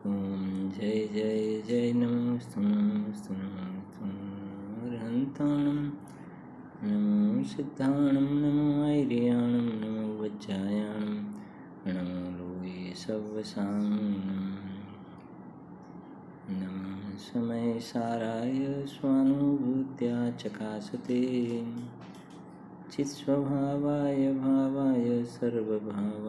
ओम जय जय जय नमो हंताणं नमो सिद्धाणं नमो ऐर्याणं नमो वज्रायाणं नमो लोये सव्वसाङ्गं नमः समय साराय स्वानुभूत्या चकासते चित्स्वभावाय भावाय सर्वभावान्तरच्छिदे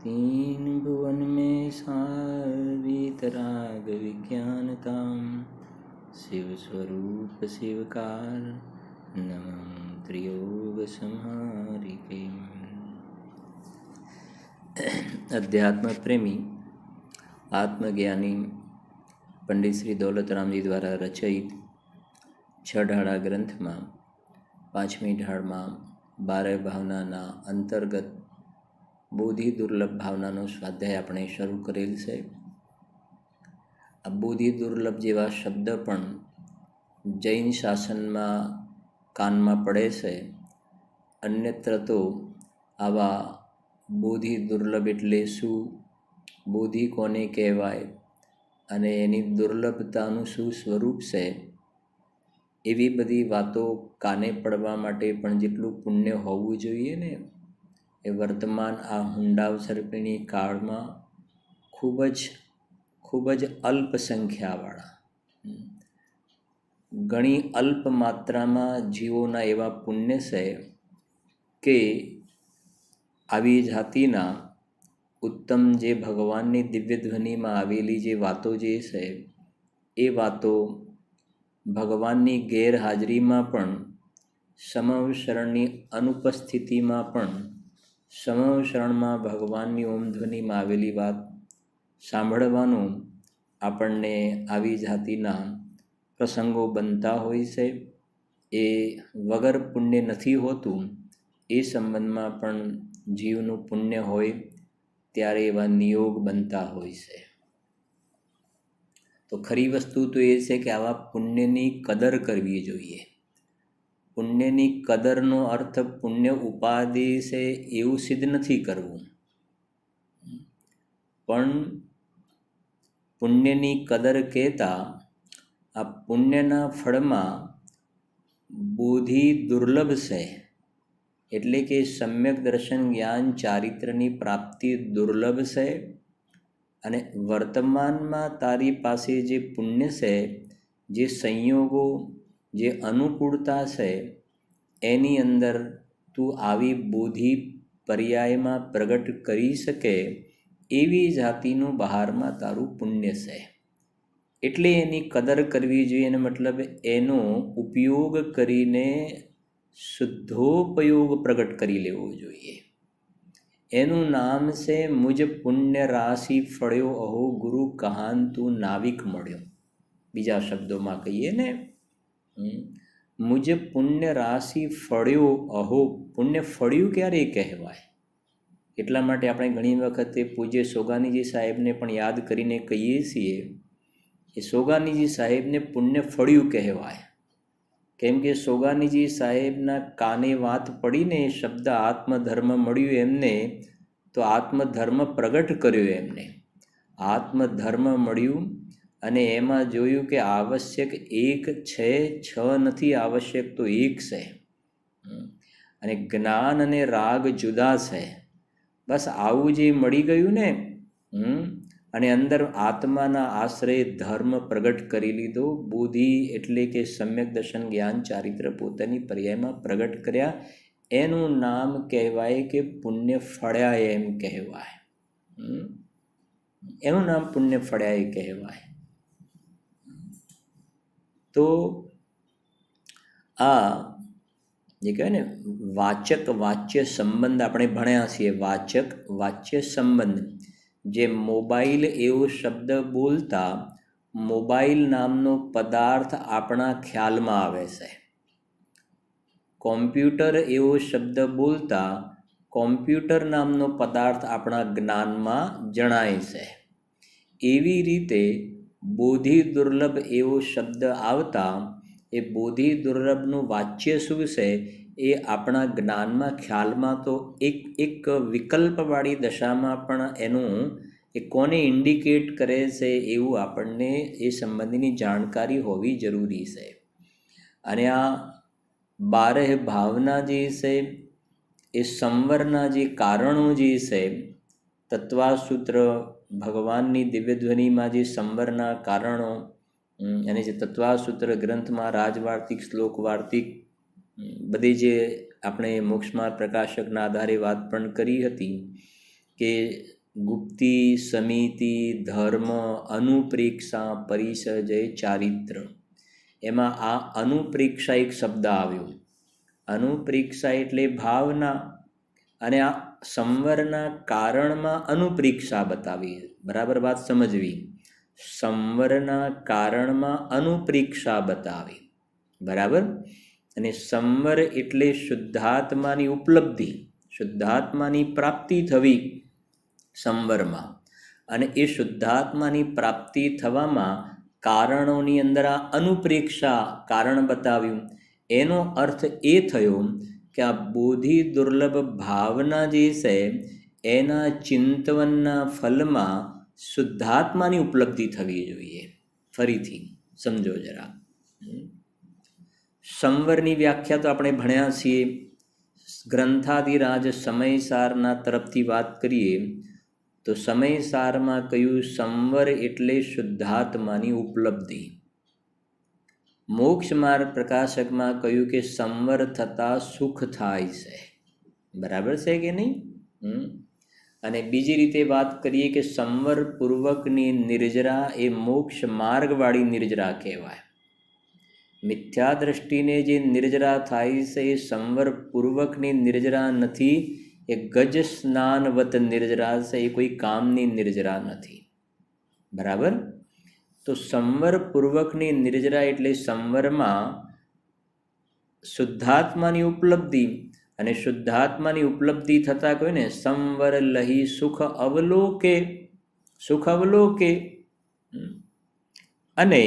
तीन भुवन में सार वीतराग विज्ञानताम शिव स्वरूप शिवकार नमः त्रियोग संहारिके। अध्यात्म प्रेमी आत्मज्ञानी पंडित श्री दौलतरामजी द्वारा रचित 6 ढाળા ગ્રંથમાં 5મી ઢાળમાં 12 ભાવનાના અંતર્ગત બોધિ દુર્લભ ભાવનાનો સ્વાધ્યાય આપણે શરૂ કરેલ છે। આ બોધિ દુર્લભ જેવા શબ્દ પણ જૈન શાસનમાં કાનમાં પડે છે, અન્યત્ર તો આવા બોધિ દુર્લભ એટલે શું, બોધિ કોને કહેવાય અને એની દુર્લભતાનું શું સ્વરૂપ છે, એવી બધી વાતો કાને પડવા માટે પણ જેટલું પુણ્ય હોવું જોઈએ ને, એ વર્તમાન આ હુંડાવસર્પિણી કાળમાં ખૂબ જ અલ્પ સંખ્યાવાળા, ઘણી અલ્પ માત્રામાં જીવોના એવા પુણ્ય છે કે આવી જાતિના ઉત્તમ જે ભગવાનની દિવ્ય ધ્વનિમાં આવેલી જે વાતો જે છે એ વાતો ભગવાનની ગેરહાજરીમાં પણ, સમવશરણની અનુપસ્થિતિમાં પણ, સમવશરણમાં ભગવાનની ઓમ ધ્વનિમાં આવેલી વાત સાંભળવાનું આપણને આવી જાતિના પ્રસંગો બનતા હોય છે। એ વગર પુણ્ય નથી હોતું, એ સંબંધમાં પણ જીવનું પુણ્ય હોય ત્યારે એવા નિયોગ બનતા હોય છે। તો ખરી વસ્તુ તો એ છે કે આવા પુણ્યની કદર કરવી જોઈએ। પુણ્યની કદરનો અર્થ પુણ્ય ઉપાધિ છે એવું સિદ્ધ નથી કરવું, પણ પુણ્યની કદર કહેતા આ પુણ્યના ફળમાં બોધિ દુર્લભ છે, એટલે કે સમ્યક દર્શન જ્ઞાન ચારિત્રની પ્રાપ્તિ દુર્લભ છે, અને વર્તમાનમાં તારી પાસે જે પુણ્ય છે, જે સંયોગો, જે અનુકૂળતા છે, એની અંદર તું આવી બોધિ પર્યાયમાં પ્રગટ કરી શકે એવી જાતિનું બહારમાં તારું પુણ્ય છે, એટલે એની કદર કરવી જોઈએ। એનો મતલબ એનો ઉપયોગ કરીને શુદ્ધોપયોગ પ્રગટ કરી લેવો જોઈએ। એનું નામ છે મુજ પુણ્ય રાશિ ફળ્યો અહો ગુરુ કહાન તું નાવિક મળ્યો। બીજા શબ્દોમાં કહીએ ને, મુજ પુણ્ય રાશિ ફળ્યો અહો, પુણ્ય ફળ્યું ક્યારે કહેવાય? એટલા માટે આપણે ઘણી વખતે પૂજ્ય સોગાનીજી સાહેબને પણ યાદ કરીને કહીએ છીએ કે સોગાનીજી સાહેબને પુણ્ય ફળ્યું કહેવાય, કેમ કે સોગાનીજી સાહેબના કાને વાત પડીને શબ્દ આત્મધર્મ મળ્યું એમને, તો આત્મધર્મ પ્રગટ કર્યો એમને, આત્મધર્મ મળ્યું અને એમાં જોયું કે આવશ્યક એક છે, 6 નથી, આવશ્યક તો એક છે, અને જ્ઞાન અને રાગ જુદા છે। બસ આવું જે મળી ગયું ને, અને અંદર આત્માના આશ્રય ધર્મ પ્રગટ કરી લીધો, બોધિ એટલે કે સમ્યક દર્શન જ્ઞાન ચારિત્ર પોતાની પર્યાયમાં પ્રગટ કર્યા, એનું નામ કહેવાય કે પુણ્ય ફળ્યા એમ કહેવાય, એનું નામ પુણ્ય ફળ્યા એ કહેવાય। તો આ જે કહેવાય ને વાચક વાચ્ય સંબંધ આપણે ભણ્યા છીએ, વાચક વાચ્ય સંબંધ, જે મોબાઈલ એવો શબ્દ બોલતા મોબાઈલ નામનો પદાર્થ આપણા ખ્યાલમાં આવે છે, કોમ્પ્યુટર એવો શબ્દ બોલતા કોમ્પ્યુટર નામનો પદાર્થ આપણા જ્ઞાનમાં જણાય છે, એવી રીતે બોધિ દુર્લભ એવો શબ્દ આવતા એ બોધિ દુર્લભનું વાચ્ય શું છે એ આપણા જ્ઞાનમાં ખ્યાલમાં તો એક વિકલ્પવાળી દશામાં પણ એનું એ કોને ઇન્ડિકેટ કરે છે એવું આપણને એ સંબંધીની જાણકારી હોવી જરૂરી છે. અને આ 12 ભાવના જે છે એ સંવરના જે કારણો જે છે, તત્વાસૂત્ર ભગવાનની દિવ્યધ્વનિમાં જે સંવરના કારણો અને જે તત્વાસૂત્ર ગ્રંથમાં રાજવાર્તિક શ્લોક વાર્તિક બધી જે આપણે મોક્ષમાર્ગ પ્રકાશકના આધારે વાત પણ કરી હતી કે ગુપ્તિ, સમિતિ, ધર્મ, અનુપ્રેક્ષા, પરિસજય, ચારિત્ર, એમાં આ અનુપ્રેક્ષા એક શબ્દ આવ્યો. અનુપ્રેક્ષા એટલે ભાવના, અને આ સંવરના કારણમાં અનુપ્રેક્ષા બતાવી. બરાબર વાત સમજવી. સંવરના કારણમાં અનુપ્રેક્ષા બતાવી. બરાબર. અને સંવર એટલે શુદ્ધાત્માની ઉપલબ્ધિ, શુદ્ધાત્માની પ્રાપ્તિ થવી સંવરમાં. અને એ શુદ્ધાત્માની પ્રાપ્તિ થવામાં કારણોની અંદર આ અનુપ્રેક્ષા કારણ બતાવ્યું. એનો અર્થ એ થયો કે આ બોધિ દુર્લભ ભાવના જે છે એના ચિંતવનના ફલમાં શુદ્ધાત્માની ઉપલબ્ધિ થવી જોઈએ. ફરીથી સમજો જરા. સંવરની વ્યાખ્યા તો આપણે ભણ્યા છીએ. ગ્રંથાદિરાજ સમયસારના તરફથી વાત કરીએ તો સમયસારમાં કહ્યું સંવર એટલે શુદ્ધાત્માની ઉપલબ્ધિ. મોક્ષ માર્ગ પ્રકાશકમાં કહ્યું કે સંવર થતાં સુખ થાય છે. બરાબર છે કે નહીં? અને બીજી રીતે વાત કરીએ કે સંવર પૂર્વકની નિર્જરા એ મોક્ષ માર્ગવાળી નિર્જરા કહેવાય. મિથ્યા દ્રષ્ટિને જે નિર્જરા થાય છે એ સંવર પૂર્વકની નિર્જરા નથી, એ ગજ સ્નાનવત નિર્જરા છે, એ કોઈ કામની નિર્જરા નથી. બરાબર. તો સંવર પૂર્વકની નિર્જરા એટલે સંવરમાં શુદ્ધાત્માની ઉપલબ્ધિ, અને શુદ્ધાત્માની ઉપલબ્ધિ થતાં કહ્યું ને સંવર લહી સુખ અવલોકે, સુખ અવલોકે. અને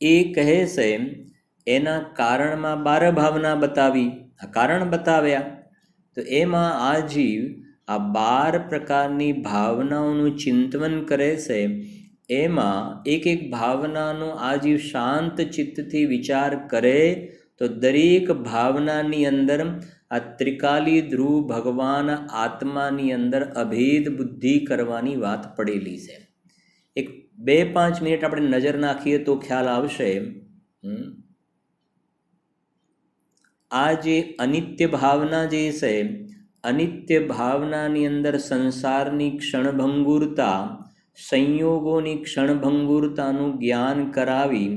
એ કહે છે એના કારણમાં 12 ભાવના બતાવી, આ કારણ બતાવ્યા. તો એમાં આ જીવ આ 12 પ્રકારની ભાવનાઓનું ચિંતન કરે છે. એમાં એક એક ભાવનાનો આ જીવ શાંત ચિત્તથી વિચાર કરે તો દરેક ભાવનાની અંદર આ ત્રિકાલી ધ્રુવ ભગવાન આત્માની અંદર અભેદ બુદ્ધિ કરવાની વાત પડેલી છે. એક 2-5 મિનિટ આપણે નજર નાખીએ તો ખ્યાલ આવશે. આ જે અનિત્ય ભાવના જે છે, અનિત્ય ભાવનાની અંદર સંસારની ક્ષણભંગુરતા, સંયોગોની ક્ષણભંગુરતાનું જ્ઞાન કરાવી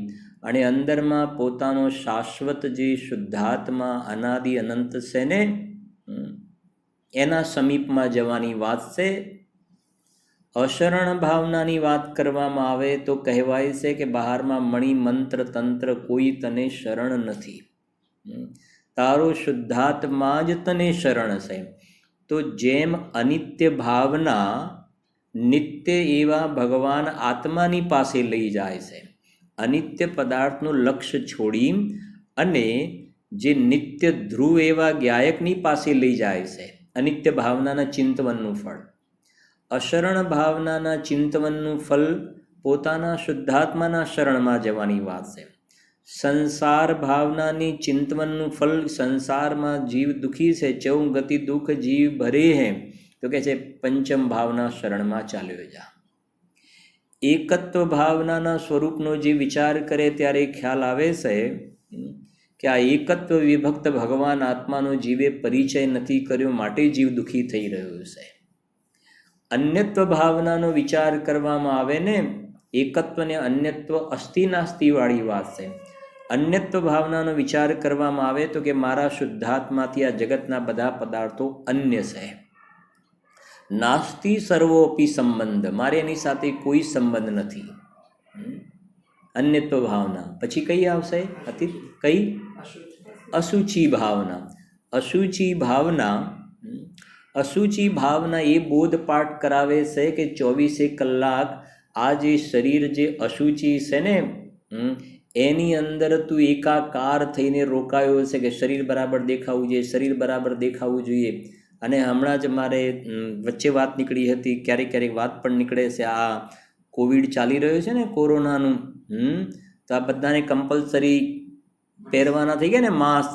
અને અંદરમાં પોતાનો શાશ્વત જે શુદ્ધાત્મા અનાદિ અનંત છે ને એના સમીપમાં જવાની વાત છે. અશરણ ભાવનાની વાત કરવામાં આવે તો કહેવાય છે કે બહારમાં મણિ મંત્ર તંત્ર કોઈ તને શરણ નથી, તારો શુદ્ધાત્મા જ તને શરણ છે. તો જેમ અનિત્ય ભાવના નિત્ય એવા ભગવાન આત્માની પાસે લઈ જાય છે, અનિત્ય પદાર્થનું લક્ષ્ય છોડી અને જે નિત્ય ધ્રુવ એવા ગાયકની પાસે લઈ જાય છે, અનિત્ય ભાવનાના ચિંતવનનું ફળ. અશરણ ભાવનાના ચિંતવનનું ફલ પોતાના શુદ્ધાત્માના શરણમાં જવાની વાત છે. સંસાર ભાવનાની ચિંતવનનું ફલ સંસારમાં જીવ દુઃખી છે, ચૌ ગતિ દુઃખ જીવ ભરે હે, તો કહે છે પંચમ ભાવના શરણમાં ચાલ્યો જા. એકત્વ ભાવનાના સ્વરૂપનો જે વિચાર કરે ત્યારે ખ્યાલ આવે છે કે આ એકત્વ વિભક્ત ભગવાન આત્માનો જીવે પરિચય નથી કર્યો, માટે જીવ દુઃખી થઈ રહ્યો છે. અન્યત્વ ભાવનાનો વિચાર કરવામાં આવે ને, એકત્વ ને અન્યત્વ અસ્થિ નાસ્તિ વાળી વાત છે. અન્યત્વ ભાવનાનો વિચાર કરવામાં આવે તો કે મારા શુદ્ધાત્માથી આ જગતના બધા પદાર્થો અન્ય છે. નાસ્તિ સર્વોપી સંબંધ, મારે એની સાથે કોઈ સંબંધ નથી. અન્યત્વ ભાવના. પછી કઈ આવશે? કઈ? અશુચિ ભાવના. અશુચિ ભાવના, અશુચિ ભાવના એ બોધપાઠ કરાવે છે કે 24 કલાક આ જે શરીર જે અશુચિ છે ને એની અંદર તું એકાકાર થઈને રોકાયો છે કે શરીર બરાબર દેખાવું જોઈએ, શરીર બરાબર દેખાવું જોઈએ. અને હમણાં જ મારે વચ્ચે વાત નીકળી હતી, ક્યારેક ક્યારેક વાત પણ નીકળે છે, આ કોવિડ ચાલી રહ્યો છે ને, કોરોનાનું, તો આ બધાને કમ્પલસરી પહેરવાના થઈ ગયા ને માસ્ક.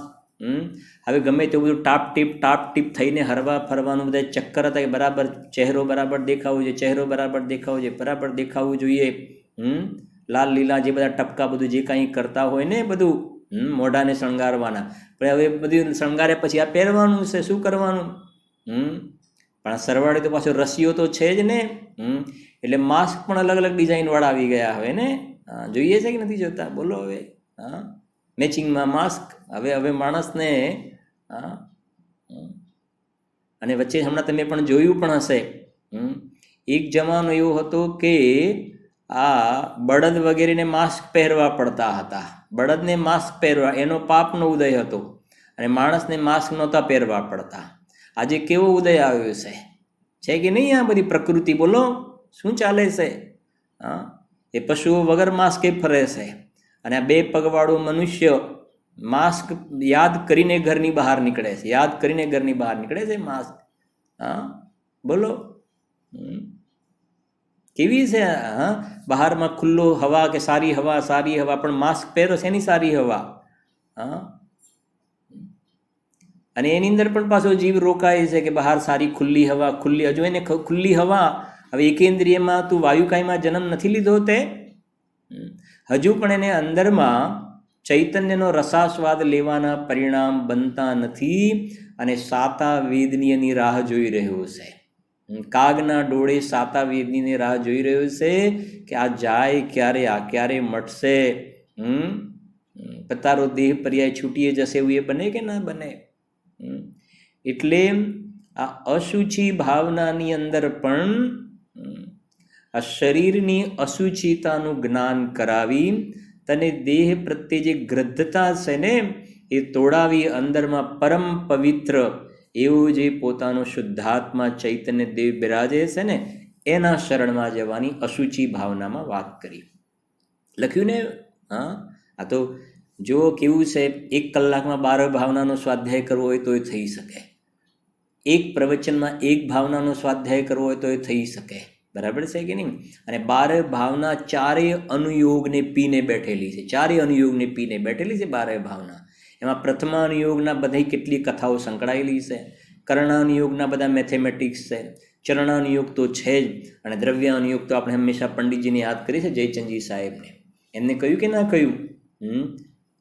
હવે ગમે તેવું બધું ટાપ ટીપ થઈને હરવા ફરવાનું બધા ચક્કર હતા કે બરાબર ચહેરો બરાબર દેખાવું જોઈએ, ચહેરો બરાબર દેખાવું જોઈએ, બરાબર દેખાવું જોઈએ. લાલ લીલા જે બધા ટપકા બધું જે કાંઈ કરતા હોય ને બધું મોઢાને શણગારવાના, પણ હવે બધું શણગારે પછી આ પહેરવાનું છે, શું કરવાનું? પણ આ સરવાળે તો પાછો રસીઓ તો છે જ ને. એટલે માસ્ક પણ અલગ અલગ ડિઝાઇનવાળા આવી ગયા હવે ને. જોઈએ છે કે નથી જોતા? બોલો હવે. મેચિંગમાં માસ્ક. હવે માણસને અને વચ્ચે હમણાં તમે પણ જોયું પણ હશે, એક જમાનો એવો હતો કે આ બળદ વગેરેને માસ્ક પહેરવા પડતા હતા. બળદને માસ્ક પહેરવા એનો પાપનો ઉદય હતો અને માણસને માસ્ક નહોતા પહેરવા પડતા. આજે કેવો ઉદય આવ્યો છે કે નહીં? આ બધી પ્રકૃતિ બોલો શું ચાલે છે? એ પશુઓ વગર માસ્કે ફરે છે અને આ 2 પગવાળો મનુષ્ય માસ્ક યાદ કરીને ઘરની બહાર નીકળે છે, યાદ કરીને ઘરની બહાર નીકળે છે માસ્ક. બોલો કેવી છે? બહારમાં ખુલ્લો હવા કે સારી હવા, પણ માસ્ક પહેરો છે એની સારી હવા. અને એની અંદર પણ પાછો જીવ રોકાય છે કે બહાર સારી ખુલ્લી હવા, હજુ એને ખુલ્લી હવા. હવે એકેન્દ્રિયમાં તું વાયુકાયમાં જન્મ નથી લીધો તે હજુ પણ એને અંદરમાં ચૈતન્યનો રસાસ્વાદ લેવાના પરિણામ બનતા નથી અને સાતા વેદનીયની રાહ જોઈ રહ્યો છે. કાગના ડોળે સાતા વેદનીની રાહ જોઈ રહ્યો છે કે આ જાય ક્યારે, આ ક્યારે મટશે. તારો દેહ પર્યાય છૂટીએ જશે એવું એ બને કે ના બને? એટલે આ અશુચિ ભાવનાની અંદર પણ આ શરીરની અશુચિતાનું જ્ઞાન કરાવી તને દેહ પ્રત્યે જે ગ્રદ્ધતા છે ને એ તોડાવી અંદરમાં પરમ પવિત્ર એવું જે પોતાનો શુદ્ધાત્મા ચૈતન્ય દેવ બિરાજે છે ને એના શરણમાં જવાની અશુચિ ભાવનામાં વાત કરી. લખ્યું ને? આ તો જો કેવું છે, 1 કલાકમાં 12 ભાવનાનો સ્વાધ્યાય કરવો હોય તો એ થઈ શકે. 1 પ્રવચનમાં 1 ભાવનાનો સ્વાધ્યાય કરવો હોય તો એ થઈ શકે. બરાબર છે કે નહીં? અને 12 ભાવના 4 અનુયોગને પીને બેઠેલી છે. 4 અનુયોગને પીને બેઠેલી છે 12 ભાવના. એમાં પ્રથમાનુયોગના બધી કેટલી કથાઓ સંકળાયેલી છે, કર્ણાનુયોગના બધા મેથેમેટિક્સ છે, ચરણાનુયોગ તો છે જ, અને દ્રવ્યાનુયોગ તો આપણે હંમેશા પંડિતજીને યાદ કરીએ છીએ, જયચંદજી સાહેબને. એમને કહ્યું કે ના કહ્યું?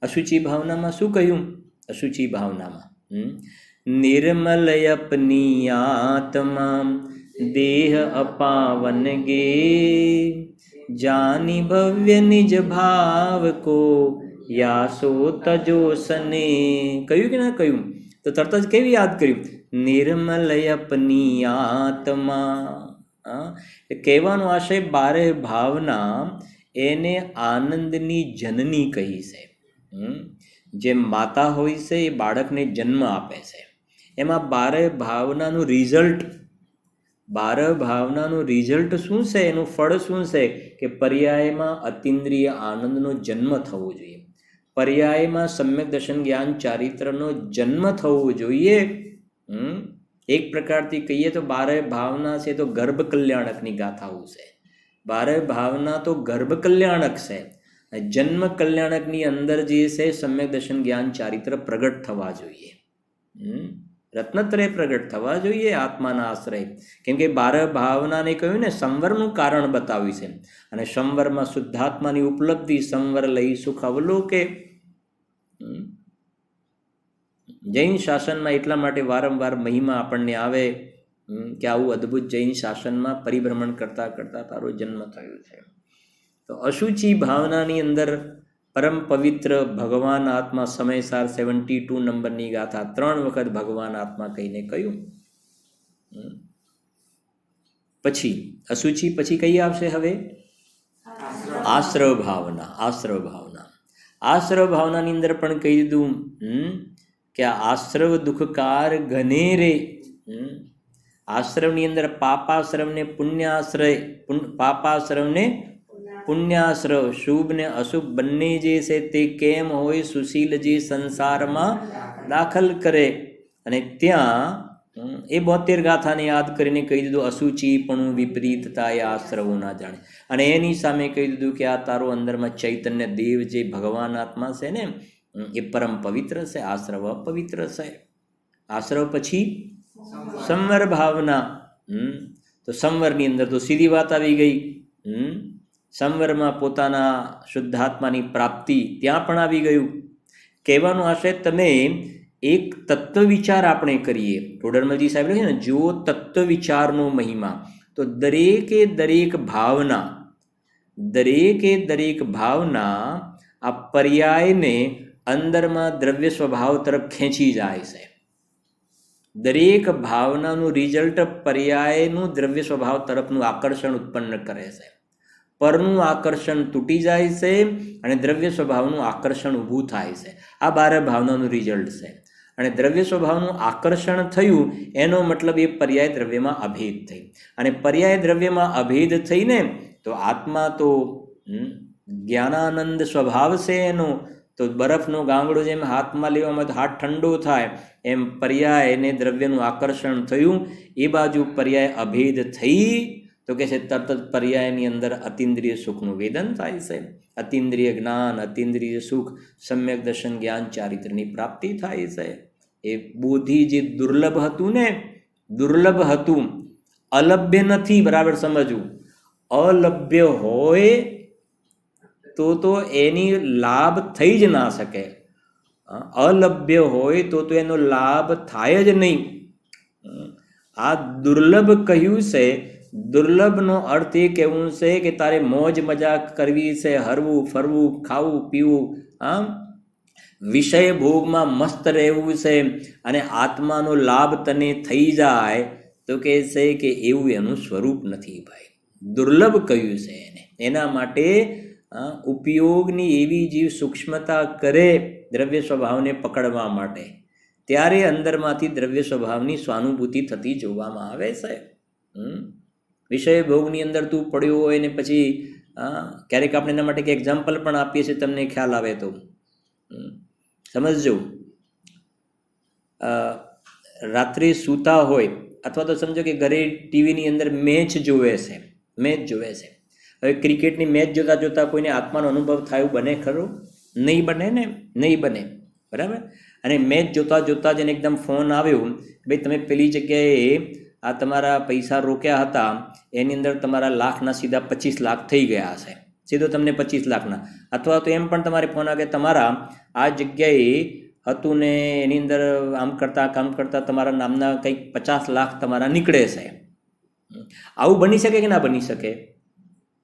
અશુચિ ભાવનામાં શું કહ્યું? અશુચિ ભાવનામાં નિર્મલ અપની આત્મા દેહ અપાવન ગે જાની ભવ્ય નિજ ભાવ કો યાસો તજો સને. કહ્યું કે ના કહ્યું? તો તરત જ કેવી યાદ કર્યું? નિર્મલ અપની આત્મા. કહેવાનો આશય 12 ભાવના એને આનંદની જનની કહી છે. જેમ માતા હોય છે એ બાળકને જન્મ આપે છે, એમાં 12 ભાવનાનું રિઝલ્ટ શું છે? એનું ફળ શું છે? કે પર્યાયમાં અતિન્દ્રિય આનંદનો જન્મ થવો જોઈએ, પર્યાયમાં સમ્યક દર્શન જ્ઞાન ચારિત્રનો જન્મ થવો જોઈએ. એક પ્રકારથી કહીએ તો 12 ભાવના છે તો ગર્ભ કલ્યાણકની ગાથાઓ છે. 12 ભાવના તો ગર્ભ કલ્યાણક છે. જન્મ કલ્યાણકની અંદર જે છે સમ્યક દર્શન જ્ઞાન ચારિત્ર પ્રગટ થવા જોઈએ, રત્નત્રય પ્રગટ થવા જોઈએ આત્માના આશ્રય. કેમ કે 12 ભાવનાને કહ્યું ને સંવરનું કારણ બતાવ્યું છે, અને સંવરમાં શુદ્ધાત્માની ઉપલબ્ધિ, સંવર લઈ સુખ અવલોકે. જૈન શાસનમાં એટલા માટે વારંવાર મહિમા આપણને આવે કે આવું અદ્ભુત જૈન શાસનમાં પરિભ્રમણ કરતા કરતા તારો જન્મ થયો છે. તો અશુચિ ભાવનાની અંદર પરમ પવિત્ર ભગવાન આત્મા સમયસાર 72 નંબરની ગાથા 3 વખત ભગવાન આત્મા કહીને કહ્યું. પછી અશુચિ પછી કઈ આવશે? હવે આશ્રવ ભાવના. આશ્રવ ભાવનાની અંદર પણ કહી દીધું કે આ આશ્રવ દુઃખકાર ઘને રે. આશ્રમની અંદર પાપાશ્રમને પુણ્યાશ્રય, પાપાશ્રમને પુણ્યાશ્રવ શુભ ને અશુભ બંને જે છે તે કેમ હોય સુશીલ જે સંસારમાં દાખલ કરે. અને ત્યાં એ 72 ગાથાને યાદ કરીને કહી દીધું અસુચિ પણ વિપરીતતા એ આશ્રવો ના જાણે. અને એની સામે કહી દીધું કે આ તારો અંદરમાં ચૈતન્ય દેવ જે ભગવાન આત્મા છે ને એ પરમ પવિત્ર છે, આશ્રવ અપવિત્ર છે. આશ્રવ પછી સંવર ભાવના. તો સંવરની અંદર તો સીધી વાત આવી ગઈ. સંવરમાં પોતાના શુદ્ધાત્માની પ્રાપ્તિ ત્યાં પણ આવી ગયું. કહેવાનું આશય તમે એક તત્વ વિચાર આપણે કરીએ. ટોડરમલજી સાહેબ લખે ને જો તત્વ વિચારનો મહિમા, તો દરેકે દરેક ભાવના આ પર્યાયને અંદરમાં દ્રવ્ય સ્વભાવ તરફ ખેંચી જાય છે. દરેક ભાવનાનું રિઝલ્ટ પર્યાયનું દ્રવ્ય સ્વભાવ તરફનું આકર્ષણ ઉત્પન્ન કરે છે. પરનું આકર્ષણ તૂટી જાય છે અને દ્રવ્ય સ્વભાવનું આકર્ષણ ઊભું થાય છે. આ 12 ભાવનાનું રિઝલ્ટ છે. અને દ્રવ્ય સ્વભાવનું આકર્ષણ થયું એનો મતલબ એ પર્યાય દ્રવ્યમાં અભેદ થઈ. અને પર્યાય દ્રવ્યમાં અભેદ થઈને તો આત્મા તો જ્ઞાનાનંદ સ્વભાવ છે એનો. તો બરફનો ગાંગડો જેમ હાથમાં લેવામાં તો હાથ ઠંડો થાય એમ પર્યાયને દ્રવ્યનું આકર્ષણ થયું. એ બાજુ પર્યાય અભેદ થઈ તો કે છે તરત જ પર્યાયની અંદર અતિન્દ્રિય સુખનું વેદન થાય છે. અતિન્દ્રિય જ્ઞાન, અતિન્દ્રિય સુખ, સમ્યક દર્શન, જ્ઞાન, ચારિત્રની પ્રાપ્તિ થાય છે. એ બોધિ જે દુર્લભ હતું, અલભ્ય નથી. બરાબર સમજવું. અલભ્ય હોય તો એની લાભ થઈ જ ના શકે. અલભ્ય હોય તો એનો લાભ થાય જ નહીં. આ દુર્લભ કહ્યું છે. દુર્લભનો અર્થ એ કહેવું છે કે તારે મોજ મજા કરવી છે, હરવું ફરવું, ખાવું પીવું, વિષય ભોગમાં મસ્ત રહેવું છે અને આત્માનો લાભ તને થઈ જાય તો કહે છે કે એવું એનું સ્વરૂપ નથી ભાઈ. દુર્લભ કહ્યું છે એને. એના માટે ઉપયોગની એવી જીવ સૂક્ષ્મતા કરે દ્રવ્ય સ્વભાવને પકડવા માટે, ત્યારે અંદરમાંથી દ્રવ્ય સ્વભાવની સ્વાનુભૂતિ થતી જોવામાં આવે છે. વિષય ભોગની અંદર તું પડ્યો હોય ને પછી ક્યારેક આપણે એના માટે એક એક્ઝામ્પલ પણ આપીએ છીએ, તમને ખ્યાલ આવે તો સમજજો. રાત્રે સૂતા હોય અથવા તો સમજો કે ઘરે ટીવીની અંદર મેચ જોવે છે. હવે ક્રિકેટની મેચ જોતાં જોતાં કોઈને આત્માનો અનુભવ થાય બને ખરો? નહીં બને ને, નહીં બને. બરાબર. અને મેચ જોતાં જેને એકદમ ફોન આવ્યો, ભાઈ તમે પેલી જગ્યાએ આ તમારા પૈસા રોક્યા હતા એની અંદર તમારા લાખના સીધા 25 લાખ થઈ ગયા છે. સીધો તમને 25 લાખના. અથવા તો એમ પણ તમારે ફોન આવે કે તમારા આ જગ્યાએ હતું ને એની અંદર આમ કરતાં તમારા નામના કંઈક 50 લાખ તમારા નીકળે છે. આવું બની શકે કે ના બની શકે?